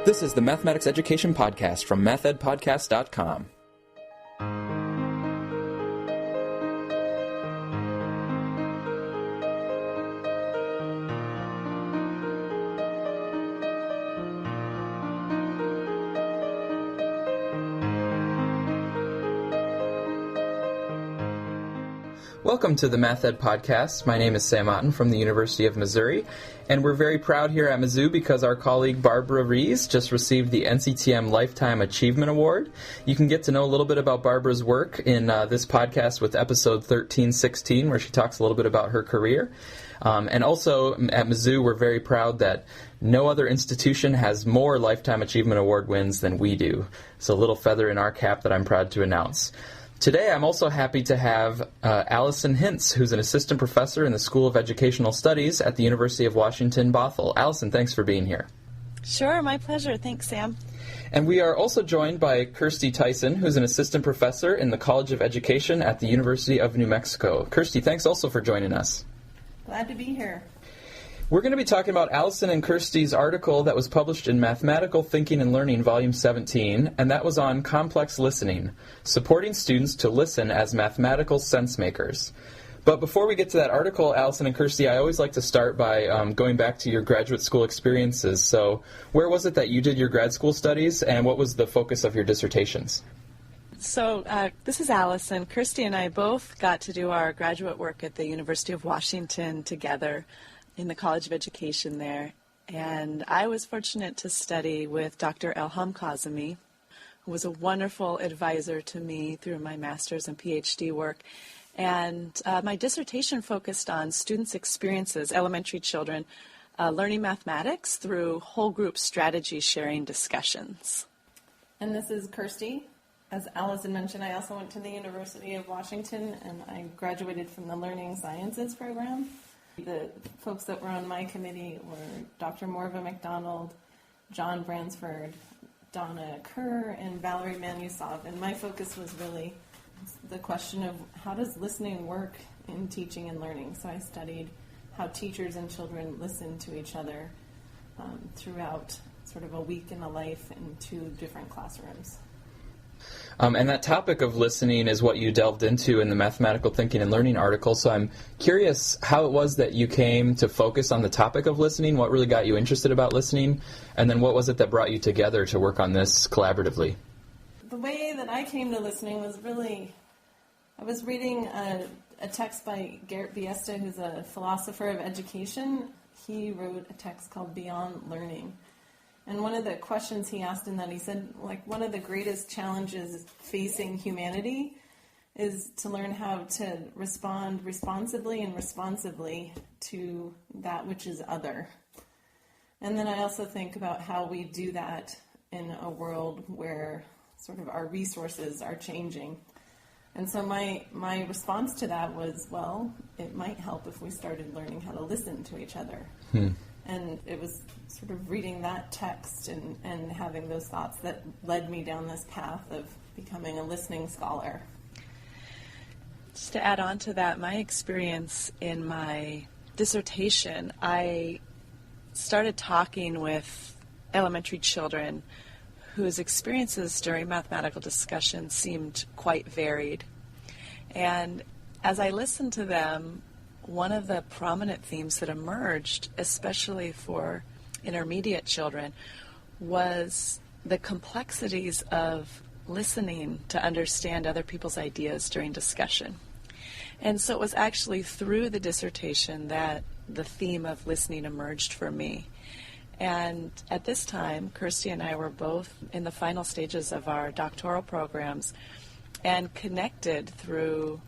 This is the Mathematics Education Podcast from mathedpodcast.com. Welcome to the Math Ed Podcast. My name is Sam Otten from the University of Missouri, and we're very proud here at Mizzou because our colleague Barbara Rees just received the NCTM Lifetime Achievement Award. You can get to know a little bit about Barbara's work in this podcast with episode 1316, where she talks a little bit about her career. And also at Mizzou, we're very proud that no other institution has more Lifetime Achievement Award wins than we do. So a little feather in our cap that I'm proud to announce. Today, I'm also happy to have Allison Hintz, who's an assistant professor in the School of Educational Studies at the University of Washington, Bothell. Allison, thanks for being here. Sure, my pleasure. Thanks, Sam. And we are also joined by Kersti Tyson, who's an assistant professor in the College of Education at the University of New Mexico. Kersti, thanks also for joining us. Glad to be here. We're going to be talking about Allison and Kersti's article that was published in Mathematical Thinking and Learning, Volume 17, and that was on complex listening, supporting students to listen as mathematical sense makers. But before we get to that article, Allison and Kersti, I always like to start by going back to your graduate school experiences. So where was it that you did your grad school studies, and what was the focus of your dissertations? So this is Allison. Kersti and I both got to do our graduate work at the University of Washington together in the College of Education there, and I was fortunate to study with Dr. Elham Kazemi, who was a wonderful advisor to me through my master's and PhD work, and my dissertation focused on students' experiences, elementary children, learning mathematics through whole group strategy sharing discussions. And this is Kersti. As Allison mentioned, I also went to the University of Washington, and I graduated from the Learning Sciences program. The folks that were on my committee were Dr. Morva McDonald, John Bransford, Donna Kerr, and Valerie Manusov. And my focus was really the question of how does listening work in teaching and learning. So I studied how teachers and children listen to each other throughout sort of a week in the life in two different classrooms. And that topic of listening is what you delved into in the Mathematical Thinking and Learning article, so I'm curious how it was that you came to focus on the topic of listening, what really got you interested about listening, and then what was it that brought you together to work on this collaboratively? The way that I came to listening was really, I was reading a text by Garrett Biesta, who's a philosopher of education. He wrote a text called Beyond Learning. And one of the questions he asked in that, he said, one of the greatest challenges facing humanity is to learn how to respond responsibly and responsively to that which is other. And then I also think about how we do that in a world where sort of our resources are changing. And so my response to that was, well, it might help if we started learning how to listen to each other. And it was sort of reading that text and having those thoughts that led me down this path of becoming a listening scholar. Just to add on to that, my experience in my dissertation, I started talking with elementary children whose experiences during mathematical discussion seemed quite varied. And as I listened to them, one of the prominent themes that emerged, especially for intermediate children, was the complexities of listening to understand other people's ideas during discussion. And so it was actually through the dissertation that the theme of listening emerged for me. And at this time, Kersti and I were both in the final stages of our doctoral programs and connected through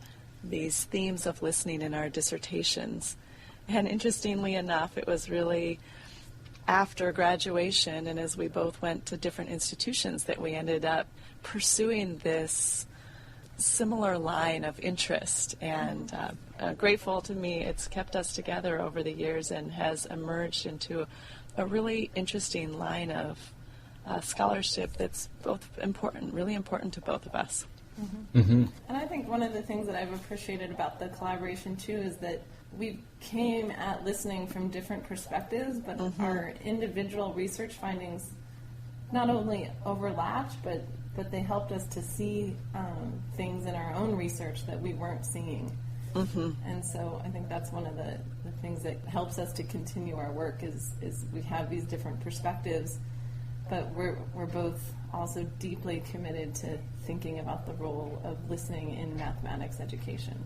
these themes of listening in our dissertations. And interestingly enough, it was really after graduation and as we both went to different institutions that we ended up pursuing this similar line of interest. And grateful to me, it's kept us together over the years and has emerged into a really interesting line of scholarship that's both important, really important to both of us. And I think one of the things that I've appreciated about the collaboration too is that we came at listening from different perspectives, but our individual research findings not only overlapped, but they helped us to see things in our own research that we weren't seeing. And so I think that's one of the things that helps us to continue our work is we have these different perspectives, but we're both also deeply committed to thinking about the role of listening in mathematics education.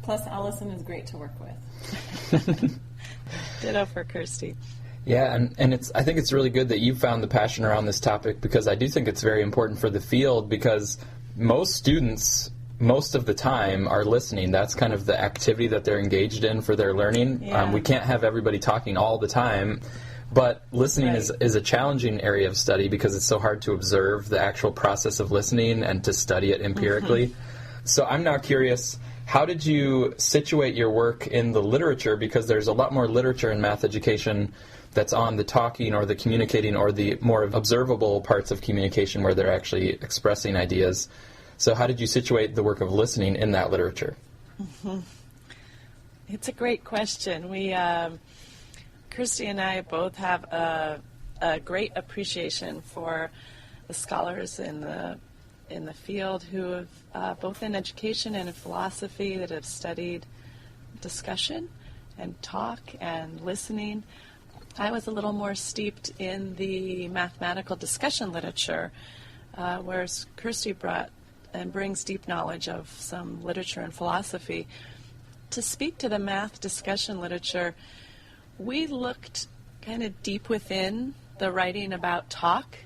Plus, Allison is great to work with. Ditto for Kersti. Yeah, and I think it's really good that you found the passion around this topic, because I do think it's very important for the field, because most students, most of the time, are listening. That's kind of the activity that they're engaged in for their learning. Yeah. We can't have everybody talking all the time, but listening is a challenging area of study because it's so hard to observe the actual process of listening and to study it empirically. So I'm now curious, how did you situate your work in the literature? Because there's a lot more literature in math education that's on the talking or the communicating or the more observable parts of communication where they're actually expressing ideas. So how did you situate the work of listening in that literature? It's a great question. Kersti and I both have a great appreciation for the scholars in the field who have, both in education and in philosophy, that have studied discussion and talk and listening. I was a little more steeped in the mathematical discussion literature, whereas Kersti brought and brings deep knowledge of some literature and philosophy. To speak to the math discussion literature, we looked kind of deep within the writing about talk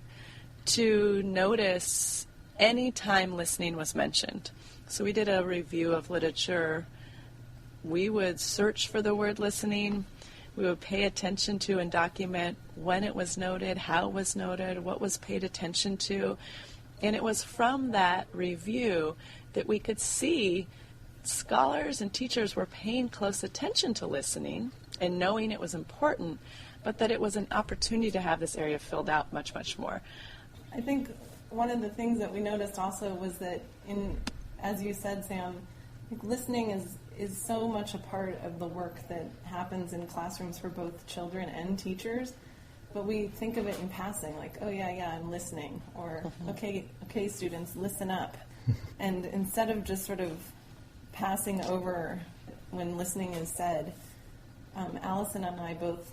to notice any time listening was mentioned. So we did a review of literature. We would search for the word listening. We would pay attention to and document when it was noted, how it was noted, what was paid attention to. And it was from that review that we could see scholars and teachers were paying close attention to listening and knowing it was important, but that it was an opportunity to have this area filled out much, much more. I think one of the things that we noticed also was that, as you said, Sam, listening is so much a part of the work that happens in classrooms for both children and teachers. But we think of it in passing, like, oh, yeah, I'm listening. Or, okay, students, listen up. And instead of just sort of passing over when listening is said, Allison and I both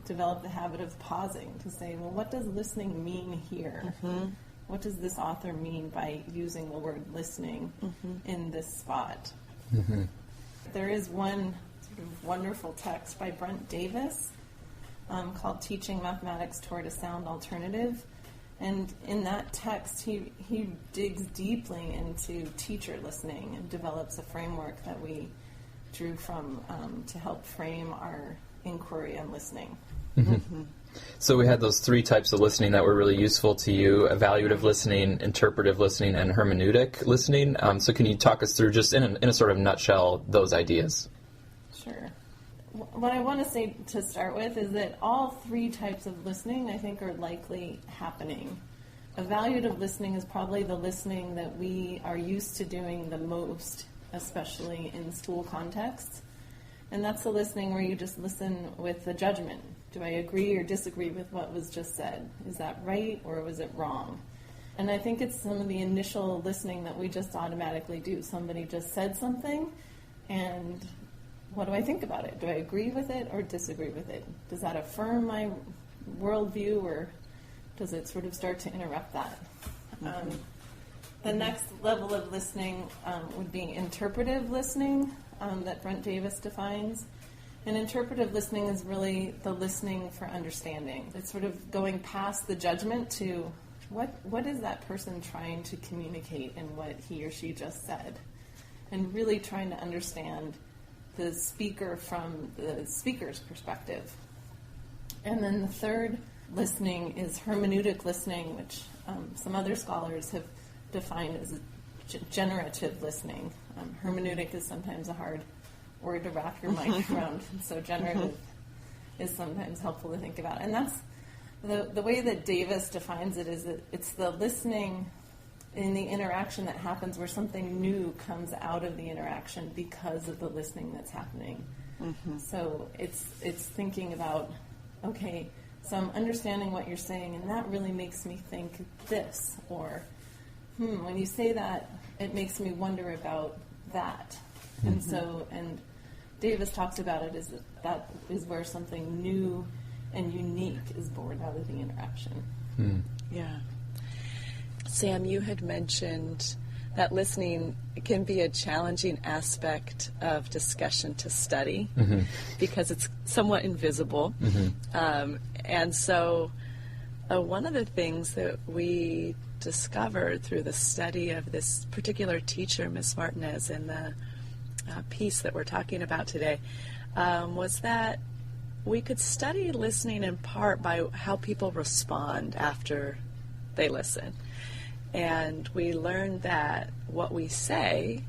developed the habit of pausing to say, well, what does listening mean here? What does this author mean by using the word listening in this spot? There is one sort of wonderful text by Brent Davis called Teaching Mathematics Toward a Sound Alternative. And in that text, he digs deeply into teacher listening and develops a framework that we drew from to help frame our inquiry on listening. So we had those three types of listening that were really useful to you: evaluative listening, interpretive listening, and hermeneutic listening. So can you talk us through, just in a sort of nutshell, those ideas? Sure. What I want to say to start with is that all three types of listening, I think, are likely happening. Evaluative listening is probably the listening that we are used to doing the most, especially in school contexts. And that's the listening where you just listen with the judgment. Do I agree or disagree with what was just said? Is that right or was it wrong? And I think it's some of the initial listening that we just automatically do. Somebody just said something, and what do I think about it? Do I agree with it or disagree with it? Does that affirm my worldview, or does it sort of start to interrupt that? The next level of listening would be interpretive listening that Brent Davis defines. And interpretive listening is really the listening for understanding. It's sort of going past the judgment to what is that person trying to communicate in what he or she just said, and really trying to understand the speaker from the speaker's perspective. And then the third listening is hermeneutic listening, which some other scholars have defined as generative listening. Hermeneutic is sometimes a hard word to wrap your mind around, so generative is sometimes helpful to think about. And that's the way that Davis defines it, is that it's the listening in the interaction that happens where something new comes out of the interaction because of the listening that's happening. So it's thinking about, okay, So I'm understanding what you're saying, and that really makes me think this, or when you say that, it makes me wonder about that. And so, and Davis talks about it as that is where something new and unique is born out of the interaction. Yeah. Sam, you had mentioned that listening can be a challenging aspect of discussion to study because it's somewhat invisible. And so one of the things that we discovered through the study of this particular teacher, Miss Martinez, in the piece that we're talking about today, was that we could study listening in part by how people respond after they listen. And we learned that what we say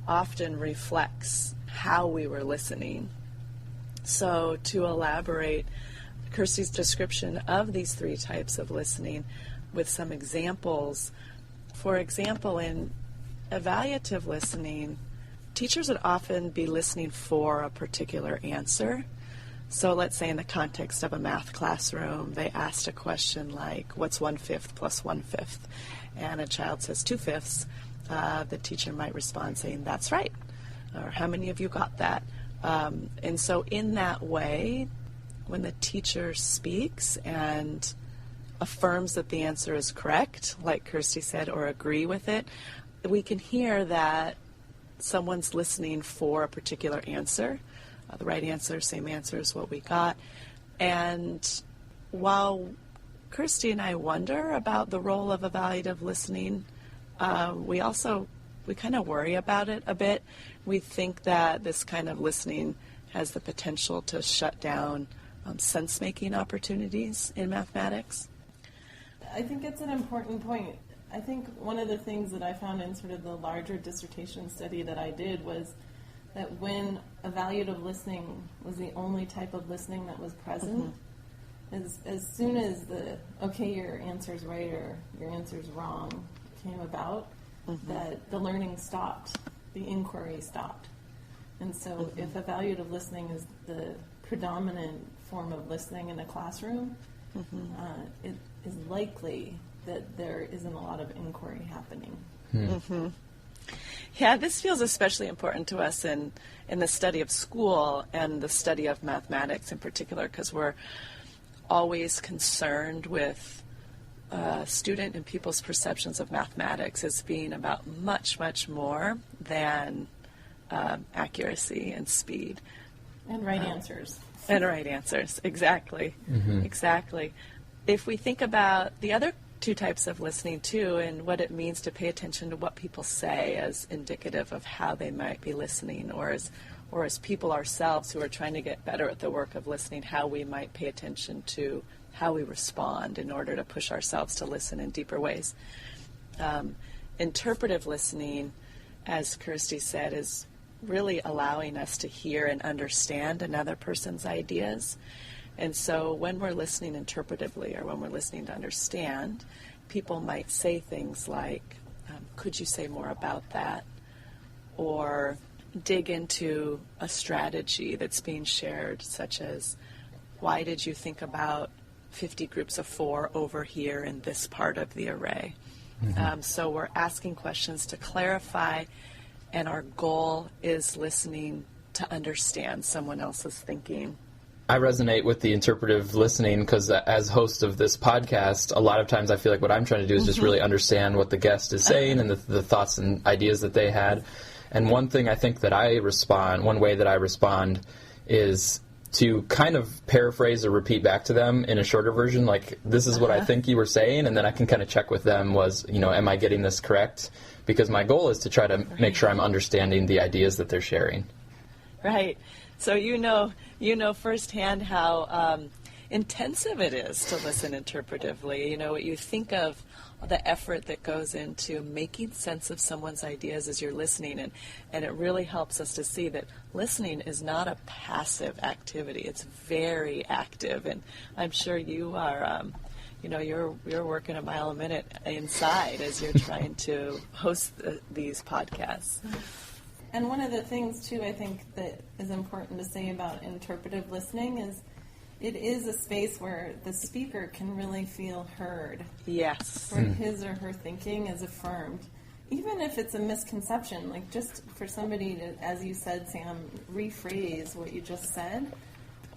often reflects how we were listening. So to elaborate Kersti's description of these three types of listening with some examples, for example, in evaluative listening, teachers would often be listening for a particular answer. So let's say in the context of a math classroom, they asked a question like, what's 1/5 plus 1/5? And a child says 2/5. The teacher might respond saying, that's right. Or how many of you got that? And so in that way, when the teacher speaks and affirms that the answer is correct, like Kersti said, or agree with it, we can hear that someone's listening for a particular answer. The right answer, same answer as what we got. And while Kersti and I wonder about the role of evaluative listening, we kind of worry about it a bit. We think that this kind of listening has the potential to shut down sense-making opportunities in mathematics. I think it's an important point. I think one of the things that I found in sort of the larger dissertation study that I did was that when evaluative listening was the only type of listening that was present, as soon as the, okay, your answer's right or your answer's wrong came about, that the learning stopped, the inquiry stopped. And so if evaluative listening is the predominant form of listening in a classroom, it is likely that there isn't a lot of inquiry happening. Yeah, this feels especially important to us in the study of school and the study of mathematics in particular, because we're always concerned with student and pupils' perceptions of mathematics as being about much, much more than accuracy and speed. And right answers. And right answers, exactly. Exactly. If we think about the other two types of listening too, and what it means to pay attention to what people say as indicative of how they might be listening, or as people ourselves who are trying to get better at the work of listening, how we might pay attention to how we respond in order to push ourselves to listen in deeper ways. Interpretive listening, as Kersti said, is really allowing us to hear and understand another person's ideas. And so when we're listening interpretively, or when we're listening to understand, people might say things like, could you say more about that? Or dig into a strategy that's being shared, such as, why did you think about 50 groups of 4 over here in this part of the array? So we're asking questions to clarify, and our goal is listening to understand someone else's thinking. I resonate with the interpretive listening because as host of this podcast, a lot of times I feel like what I'm trying to do is just really understand what the guest is saying and the thoughts and ideas that they had. And one thing I think that one way that I respond is to kind of paraphrase or repeat back to them in a shorter version, like, this is what I think you were saying, and then I can kind of check with them am I getting this correct? Because my goal is to try to make sure I'm understanding the ideas that they're sharing. Right. So you know firsthand how intensive it is to listen interpretively. You think of the effort that goes into making sense of someone's ideas as you're listening, and it really helps us to see that listening is not a passive activity. It's very active, and I'm sure you are, you're working a mile a minute inside as you're trying to host these podcasts. And one of the things, too, I think that is important to say about interpretive listening is it is a space where the speaker can really feel heard. Yes. Where his or her thinking is affirmed. Even if it's a misconception, like just for somebody to, as you said, Sam, rephrase what you just said,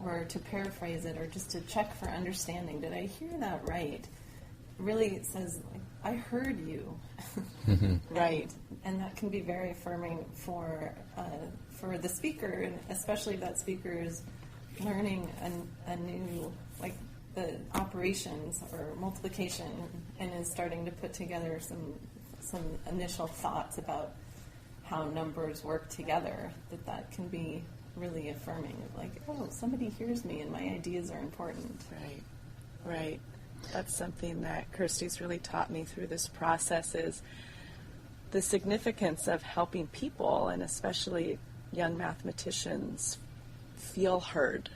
or to paraphrase it, or just to check for understanding. Did I hear that right? Really, it says, like, I heard you. Right. And that can be very affirming for the speaker, and especially if that speaker is learning a new, like the operations or multiplication, and is starting to put together some initial thoughts about how numbers work together, that can be really affirming. Like, oh, somebody hears me and my ideas are important. Right. That's something that Kersti's really taught me through this process, is the significance of helping people, and especially young mathematicians, feel heard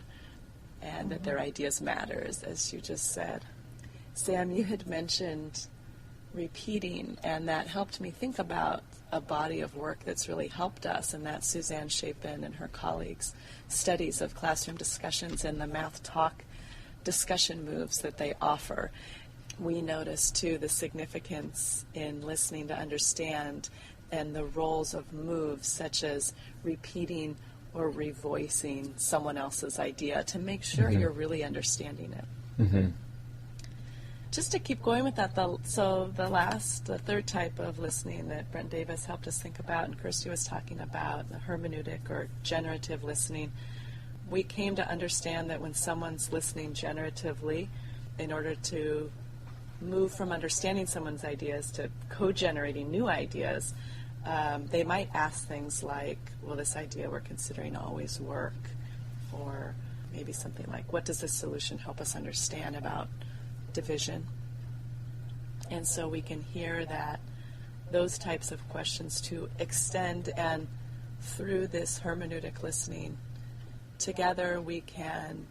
and that their ideas matter, as you just said. Sam, you had mentioned repeating, and that helped me think about a body of work that's really helped us, and that's Suzanne Chapin and her colleagues' studies of classroom discussions and the math talk discussion moves that they offer. We notice, too, the significance in listening to understand and the roles of moves such as repeating or revoicing someone else's idea to make sure you're really understanding it. Just to keep going with that, the third type of listening that Brent Davis helped us think about, and Kersti was talking about, the hermeneutic or generative listening, we came to understand that when someone's listening generatively, in order to move from understanding someone's ideas to co-generating new ideas, they might ask things like, will this idea we're considering always work? Or maybe something like, what does this solution help us understand about division? And so we can hear that those types of questions to extend, and through this hermeneutic listening, together we can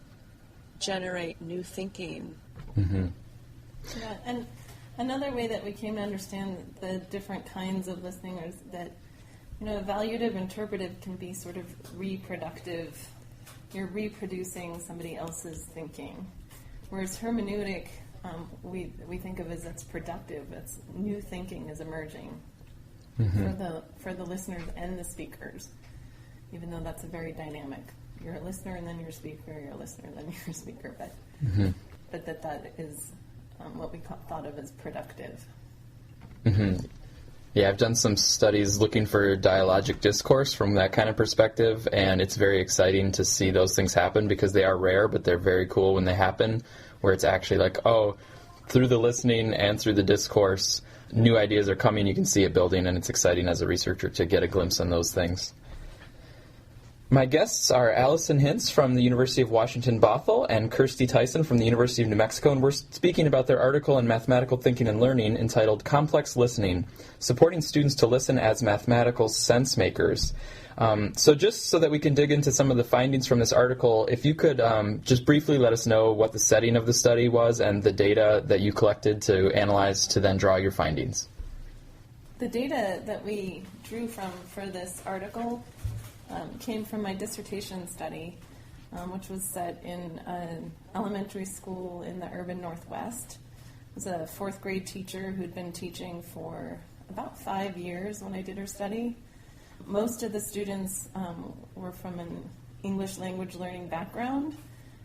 generate new thinking. Yeah, and another way that we came to understand the different kinds of listening is that, evaluative interpretive can be sort of reproductive. You're reproducing somebody else's thinking. Whereas hermeneutic, we think of as it's productive. It's new thinking is emerging for the listeners and the speakers, even though that's a very dynamic. You're a listener and then you're a speaker, you're a listener and then you're a speaker, but that is what we thought of as productive. Yeah, I've done some studies looking for dialogic discourse from that kind of perspective, and it's very exciting to see those things happen because they are rare, but they're very cool when they happen, where it's actually like, oh, through the listening and through the discourse, new ideas are coming, you can see it building, and it's exciting as a researcher to get a glimpse on those things. My guests are Allison Hintz from the University of Washington, Bothell, and Kersti Tyson from the University of New Mexico, and we're speaking about their article in Mathematical Thinking and Learning entitled Complex Listening, Supporting Students to Listen as Mathematical Sense Makers. So just so that we can dig into some of the findings from this article, if you could just briefly let us know what the setting of the study was and the data that you collected to analyze to then draw your findings. The data that we drew from for this article came from my dissertation study, which was set in an elementary school in the urban Northwest. I was a fourth grade teacher who'd been teaching for about 5 years when I did her study. Most of the students were from an English language learning background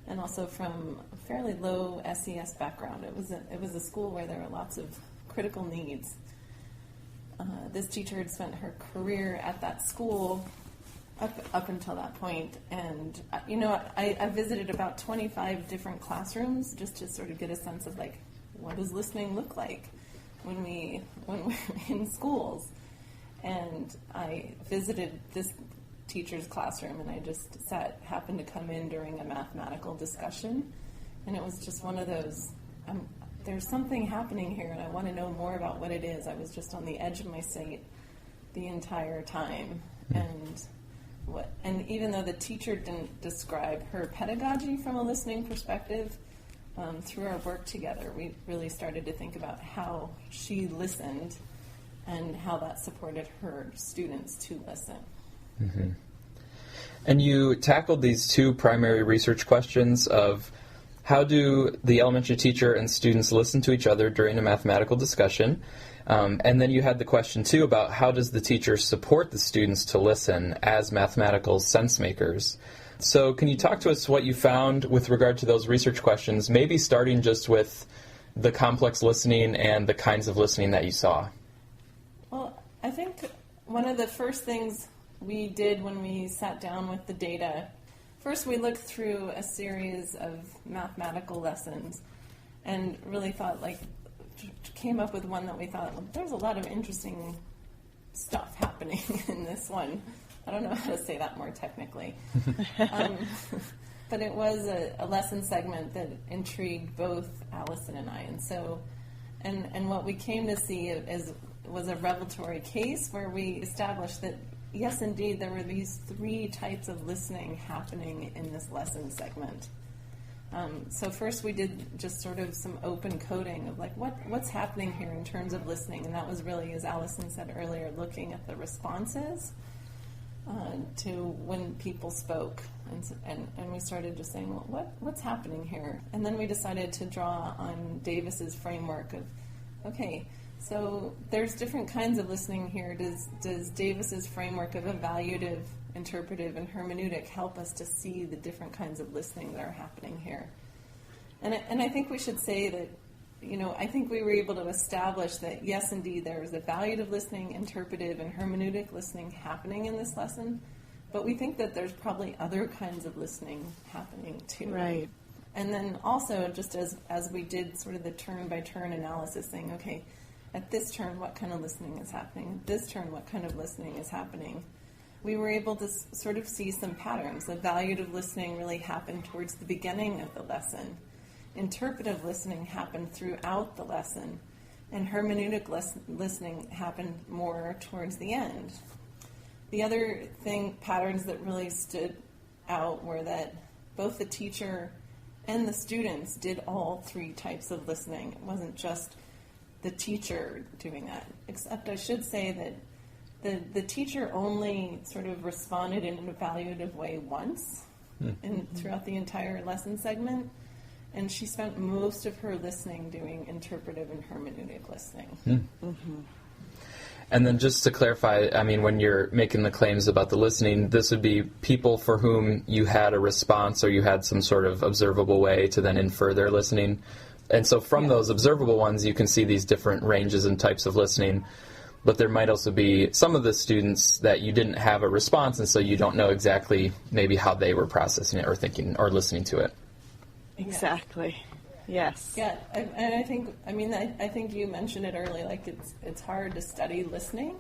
and also from a fairly low SES background. It was a school where there were lots of critical needs. This teacher had spent her career at that school up until that point, and I visited about 25 different classrooms just to sort of get a sense of like, what does listening look like when we're in schools. And I visited this teacher's classroom, and I just happened to come in during a mathematical discussion, and it was just one of those, there's something happening here and I want to know more about what it is. I was just on the edge of my seat the entire time. And even though the teacher didn't describe her pedagogy from a listening perspective, through our work together, we really started to think about how she listened and how that supported her students to listen. And you tackled these two primary research questions of how do the elementary teacher and students listen to each other during a mathematical discussion? And then you had the question, too, about how does the teacher support the students to listen as mathematical sense makers? So can you talk to us what you found with regard to those research questions, maybe starting just with the complex listening and the kinds of listening that you saw? Well, I think one of the first things we did when we sat down with the data, first we looked through a series of mathematical lessons and really thought, came up with one that we thought, well, there's a lot of interesting stuff happening in this one. I don't know how to say that more technically. But it was a lesson segment that intrigued both Allison and I. And what we came to see was a revelatory case where we established that, yes, indeed, there were these 3 types of listening happening in this lesson segment. So first we did just sort of some open coding of what's happening here in terms of listening, and that was really, as Allison said earlier, looking at the responses to when people spoke, and we started just saying, well, what's happening here? And then we decided to draw on Davis's framework of, okay, so there's different kinds of listening here. Does Davis's framework of evaluative, interpretive, and hermeneutic help us to see the different kinds of listening that are happening here? And I think we should say that, I think we were able to establish that, yes, indeed, there is evaluative listening, interpretive, and hermeneutic listening happening in this lesson, but we think that there's probably other kinds of listening happening too. Right. And then also, just as we did sort of the turn-by-turn analysis, saying, okay, at this turn, what kind of listening is happening? At this turn, what kind of listening is happening? We were able to sort of see some patterns. Evaluative listening really happened towards the beginning of the lesson. Interpretive listening happened throughout the lesson. And hermeneutic listening happened more towards the end. The other patterns that really stood out were that both the teacher and the students did all 3 types of listening. It wasn't just the teacher doing that, except I should say that the teacher only sort of responded in an evaluative way once throughout the entire lesson segment, and she spent most of her listening doing interpretive and hermeneutic listening. Mm-hmm. And then just to clarify, I mean, when you're making the claims about the listening, this would be people for whom you had a response or you had some sort of observable way to then infer their listening. And so from those observable ones, you can see these different ranges and types of listening. But there might also be some of the students that you didn't have a response, and so you don't know exactly maybe how they were processing it or thinking or listening to it. Exactly. Yes. Yeah, and I think you mentioned it earlier. It's hard to study listening,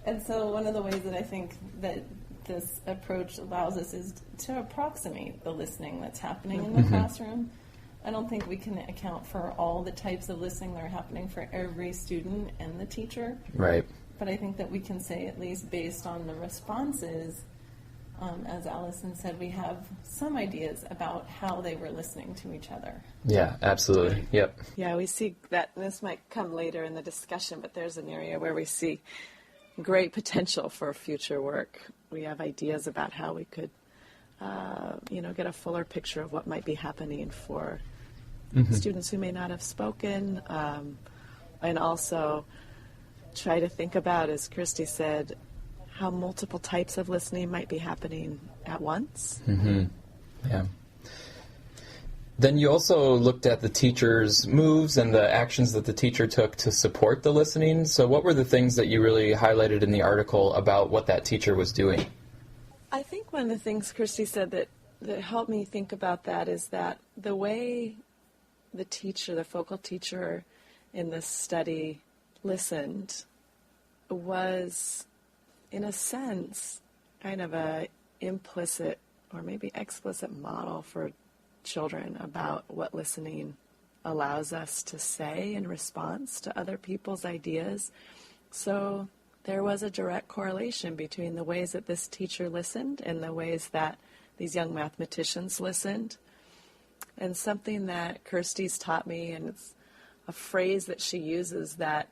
and so one of the ways that I think that this approach allows us is to approximate the listening that's happening in the classroom. I don't think we can account for all the types of listening that are happening for every student and the teacher. Right. But I think that we can say, at least based on the responses, as Allison said, we have some ideas about how they were listening to each other. Yeah, absolutely. Yep. Yeah, we see that, and this might come later in the discussion, but there's an area where we see great potential for future work. We have ideas about how we could, get a fuller picture of what might be happening for students who may not have spoken, and also try to think about, as Kersti said, how multiple types of listening might be happening at once. Mm-hmm. Yeah. Then you also looked at the teacher's moves and the actions that the teacher took to support the listening. So what were the things that you really highlighted in the article about what that teacher was doing? I think one of the things Kersti said that helped me think about that is that the way the focal teacher in this study listened was, in a sense, kind of a implicit or maybe explicit model for children about what listening allows us to say in response to other people's ideas. So there was a direct correlation between the ways that this teacher listened and the ways that these young mathematicians listened. And something that Kersti's taught me, and it's a phrase that she uses that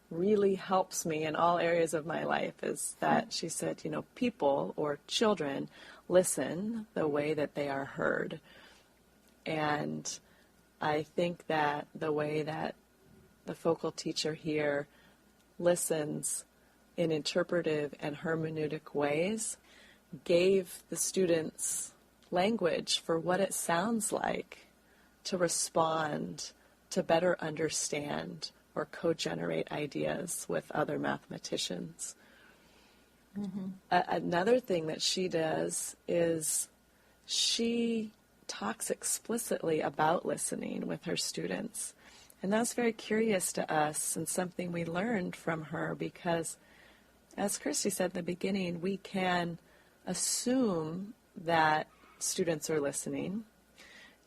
really helps me in all areas of my life, is that she said, people or children listen the way that they are heard. And I think that the way that the focal teacher here listens in interpretive and hermeneutic ways gave the students language for what it sounds like to respond, to better understand or co-generate ideas with other mathematicians. Mm-hmm. Another thing that she does is she talks explicitly about listening with her students. And that's very curious to us and something we learned from her because, as Kersti said in the beginning, we can assume that students are listening.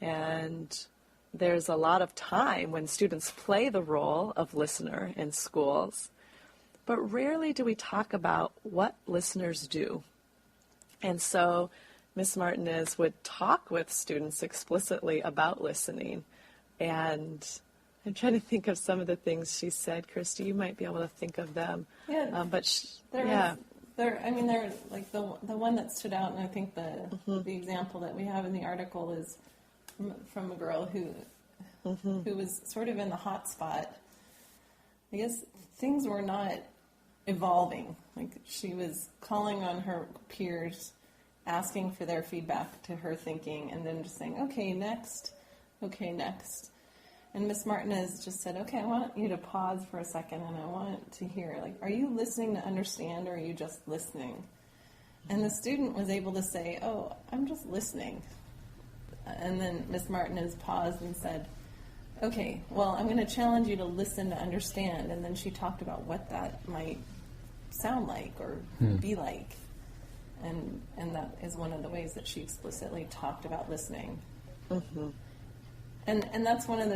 And there's a lot of time when students play the role of listener in schools. But rarely do we talk about what listeners do. And so Miss Martinez would talk with students explicitly about listening. And I'm trying to think of some of the things she said. Kersti, you might be able to think of them. Yeah. They're like the one that stood out, and I think the example that we have in the article is from a girl who was sort of in the hot spot. I guess things were not evolving. Like she was calling on her peers, asking for their feedback to her thinking, and then just saying, okay, next. And Miss Martinez just said, okay, I want you to pause for a second, and I want to hear, like, are you listening to understand, or are you just listening? And the student was able to say, oh, I'm just listening. And then Miss Martinez paused and said, okay, well, I'm going to challenge you to listen to understand. And then she talked about what that might sound like or be like. And that is one of the ways that she explicitly talked about listening. Mm-hmm. And that's one of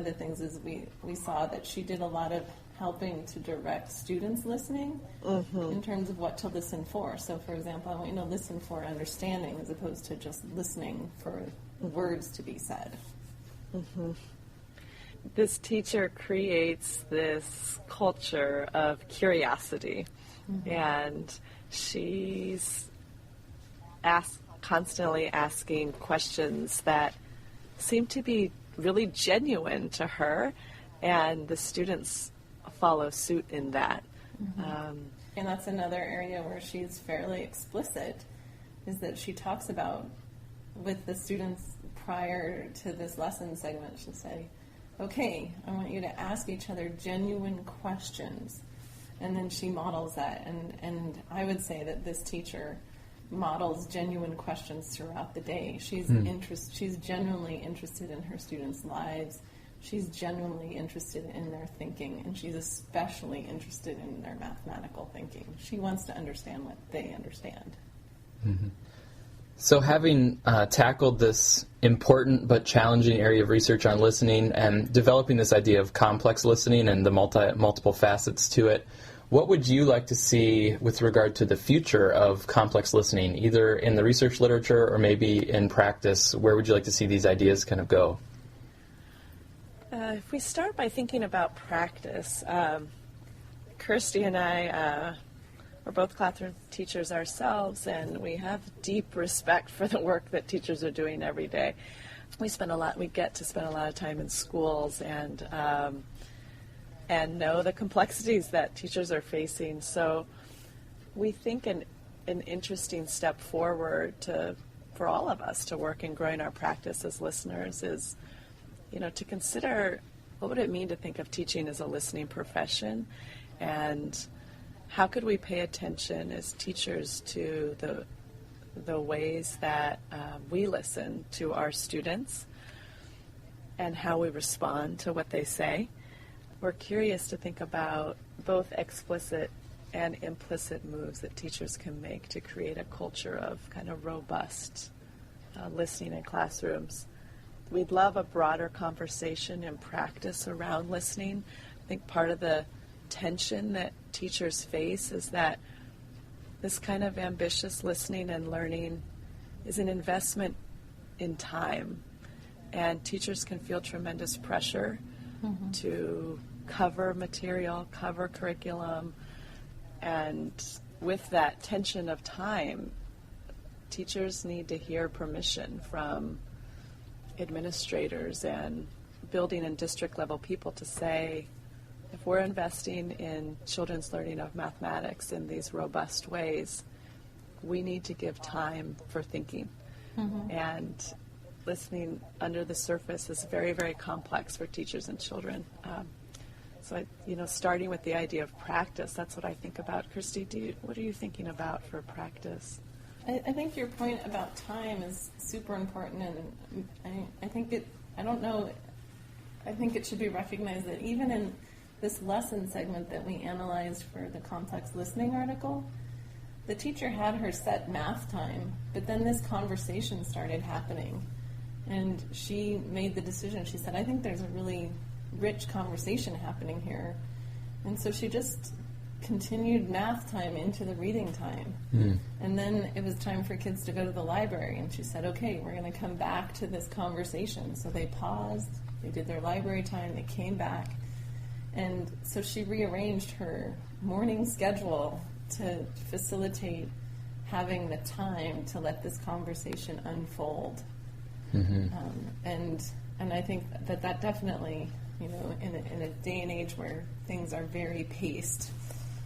the things is we saw that she did a lot of helping to direct students listening in terms of what to listen for. So, for example, I want you to listen for understanding as opposed to just listening for words to be said. Mm-hmm. This teacher creates this culture of curiosity, and she's constantly asking questions that seem to be really genuine to her, and the students follow suit in that. And that's another area where she's fairly explicit, is that she talks about with the students prior to this lesson segment, she'll say, okay, I want you to ask each other genuine questions. And then she models that. And I would say that this teacher models genuine questions throughout the day. She's genuinely interested in her students' lives. She's genuinely interested in their thinking, and she's especially interested in their mathematical thinking. She wants to understand what they understand. Mm-hmm. So having tackled this important but challenging area of research on listening and developing this idea of complex listening and the multiple facets to it, what would you like to see with regard to the future of complex listening, either in the research literature or maybe in practice? Where would you like to see these ideas kind of go? If we start by thinking about practice, Kersti and I we're both classroom teachers ourselves, and we have deep respect for the work that teachers are doing every day. We get to spend a lot of time in schools and know the complexities that teachers are facing. So we think an interesting step forward for all of us to work in growing our practice as listeners is, to consider what would it mean to think of teaching as a listening profession, and how could we pay attention as teachers to the ways that we listen to our students and how we respond to what they say. We're curious to think about both explicit and implicit moves that teachers can make to create a culture of kind of robust listening in classrooms. We'd love a broader conversation and practice around listening. I think part of the tension that teachers face is that this kind of ambitious listening and learning is an investment in time, and teachers can feel tremendous pressure to cover material, cover curriculum, and with that tension of time, teachers need to hear permission from administrators and building and district level people to say, if we're investing in children's learning of mathematics in these robust ways, we need to give time for thinking. And listening under the surface is very, very complex for teachers and children. So, starting with the idea of practice, that's what I think about. Kersti, what are you thinking about for practice? I think your point about time is super important, and I think it should be recognized that even in this lesson segment that we analyzed for the complex listening article, the teacher had her set math time, but then this conversation started happening, and she made the decision. She said, I think there's a really rich conversation happening here, and so she just continued math time into the reading time. And then it was time for kids to go to the library, and she said, okay, we're going to come back to this conversation. So they paused, they did their library time, they came back, and so she rearranged her morning schedule to facilitate having the time to let this conversation unfold. And I think that definitely, in a day and age where things are very paced,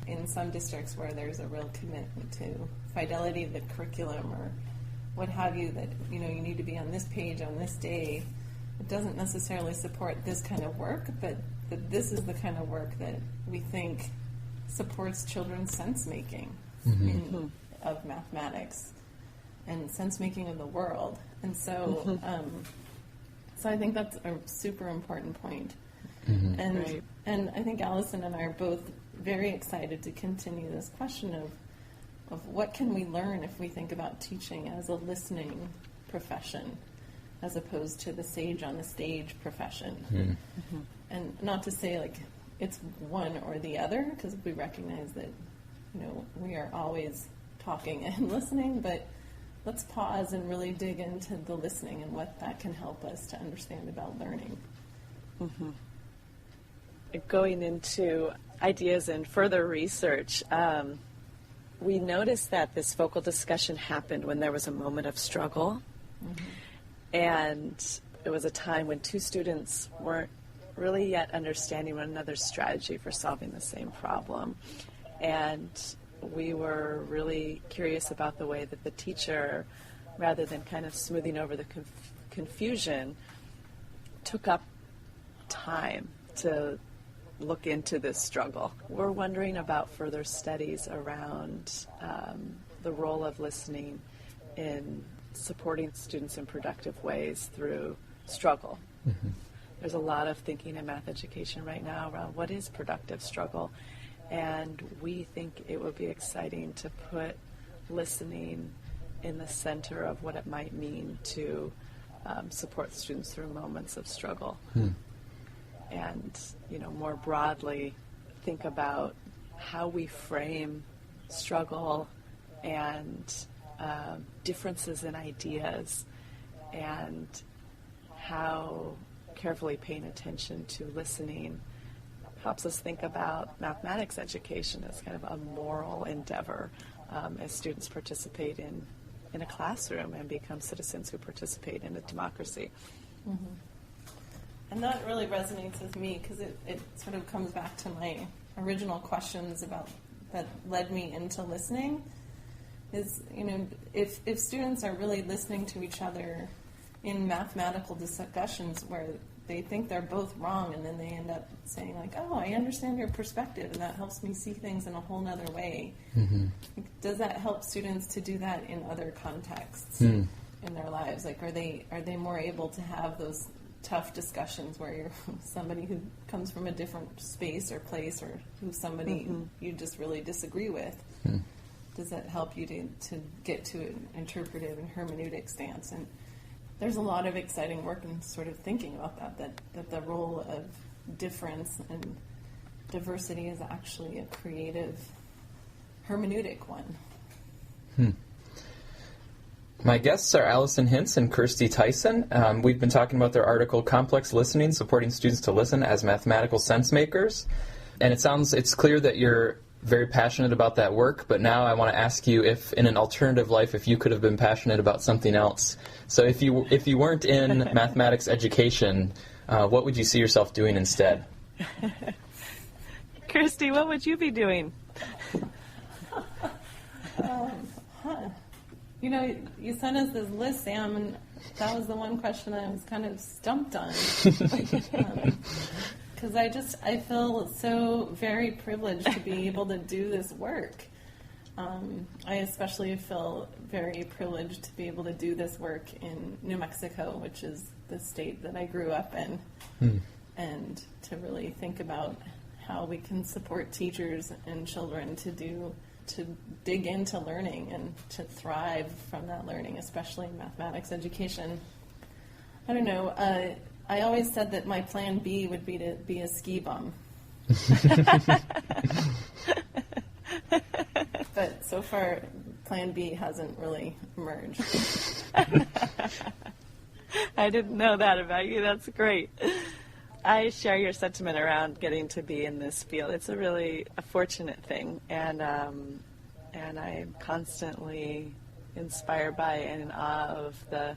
in some districts where there's a real commitment to fidelity of the curriculum or what have you, that you need to be on this page on this day, it doesn't necessarily support this kind of work, but this is the kind of work that we think supports children's sense making of mathematics and sense making of the world. And so so I think that's a super important point. And I think Allison and I are both very excited to continue this question of what can we learn if we think about teaching as a listening profession as opposed to the sage on the stage profession. And not to say like it's one or the other, because we recognize that we are always talking and listening, but let's pause and really dig into the listening and what that can help us to understand about learning. Going into ideas and further research, we noticed that this focal discussion happened when there was a moment of struggle. And it was a time when two students weren't really yet understanding one another's strategy for solving the same problem. And we were really curious about the way that the teacher, rather than kind of smoothing over the confusion, took up time to look into this struggle. We're wondering about further studies around the role of listening in supporting students in productive ways through struggle. There's a lot of thinking in math education right now around what is productive struggle, and we think it would be exciting to put listening in the center of what it might mean to support students through moments of struggle. And, more broadly, think about how we frame struggle and differences in ideas, and how carefully paying attention to listening helps us think about mathematics education as kind of a moral endeavor as students participate in a classroom and become citizens who participate in a democracy. And that really resonates with me, because it sort of comes back to my original questions about that led me into listening. Is, if students are really listening to each other in mathematical discussions where they think they're both wrong, and then they end up saying like, oh, I understand your perspective, and that helps me see things in a whole nother way. Does that help students to do that in other contexts in their lives? Like, are they more able to have those tough discussions where you're somebody who comes from a different space or place, or who's somebody you just really disagree with? Does that help you to get to an interpretive and hermeneutic stance? And there's a lot of exciting work in sort of thinking about that the role of difference and diversity is actually a creative hermeneutic one. My guests are Allison Hintz and Kersti Tyson. We've been talking about their article, Complex Listening, Supporting Students to Listen as Mathematical Sense Makers. And it's clear that you're very passionate about that work, but now I want to ask you if, in an alternative life, if you could have been passionate about something else. So if you weren't in mathematics education, what would you see yourself doing instead? Kersti, what would you be doing? You know, you sent us this list, Sam, and that was the one question I was kind of stumped on. Because I feel so very privileged to be able to do this work. I especially feel very privileged to be able to do this work in New Mexico, which is the state that I grew up in, and to really think about how we can support teachers and children to dig into learning and to thrive from that learning, especially in mathematics education. I don't know. I always said that my plan B would be to be a ski bum. But so far, plan B hasn't really emerged. I didn't know that about you. That's great. I share your sentiment around getting to be in this field. It's a really fortunate thing, and I'm constantly inspired by and in awe of the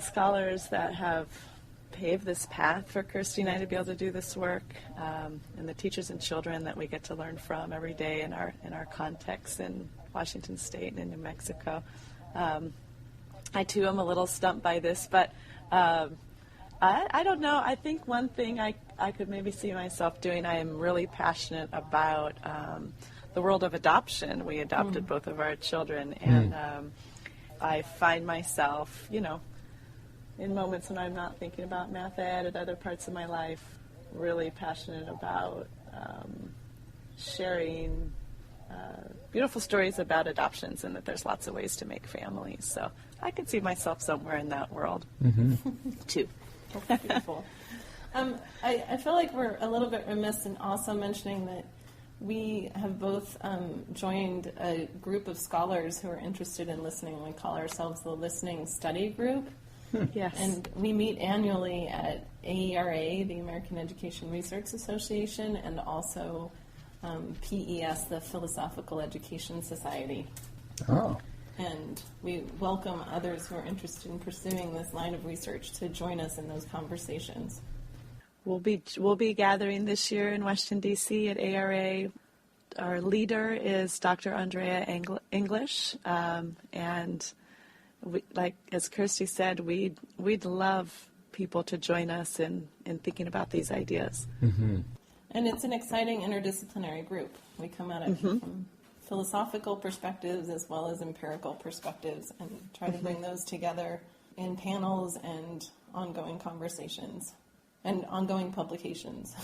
scholars that have paved this path for Kersti and I to be able to do this work, and the teachers and children that we get to learn from every day in our context in Washington State and in New Mexico. I too am a little stumped by this, but I don't know. I think one thing I could maybe see myself doing, I am really passionate about the world of adoption. We adopted both of our children, and I find myself, in moments when I'm not thinking about math ed at other parts of my life, really passionate about sharing beautiful stories about adoptions, and that there's lots of ways to make families. So I could see myself somewhere in that world, too. That's beautiful. I feel like we're a little bit remiss in also mentioning that we have both joined a group of scholars who are interested in listening. We call ourselves the Listening Study Group. Yes. And we meet annually at AERA, the American Education Research Association, and also PES, the Philosophical Education Society. Oh. And we welcome others who are interested in pursuing this line of research to join us in those conversations. We'll be gathering this year in Washington, D.C. at ARA. Our leader is Dr. Andrea.English, and we, like as Kersti said, we'd love people to join us in thinking about these ideas. Mm-hmm. And it's an exciting interdisciplinary group. We come at it from philosophical perspectives as well as empirical perspectives, and try to bring those together in panels and ongoing conversations and ongoing publications.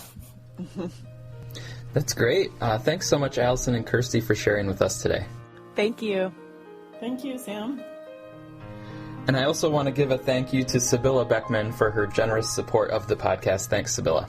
That's great. Thanks so much, Allison and Kersti, for sharing with us today. Thank you. Thank you, Sam. And I also want to give a thank you to Sibylla Beckman for her generous support of the podcast. Thanks, Sibylla.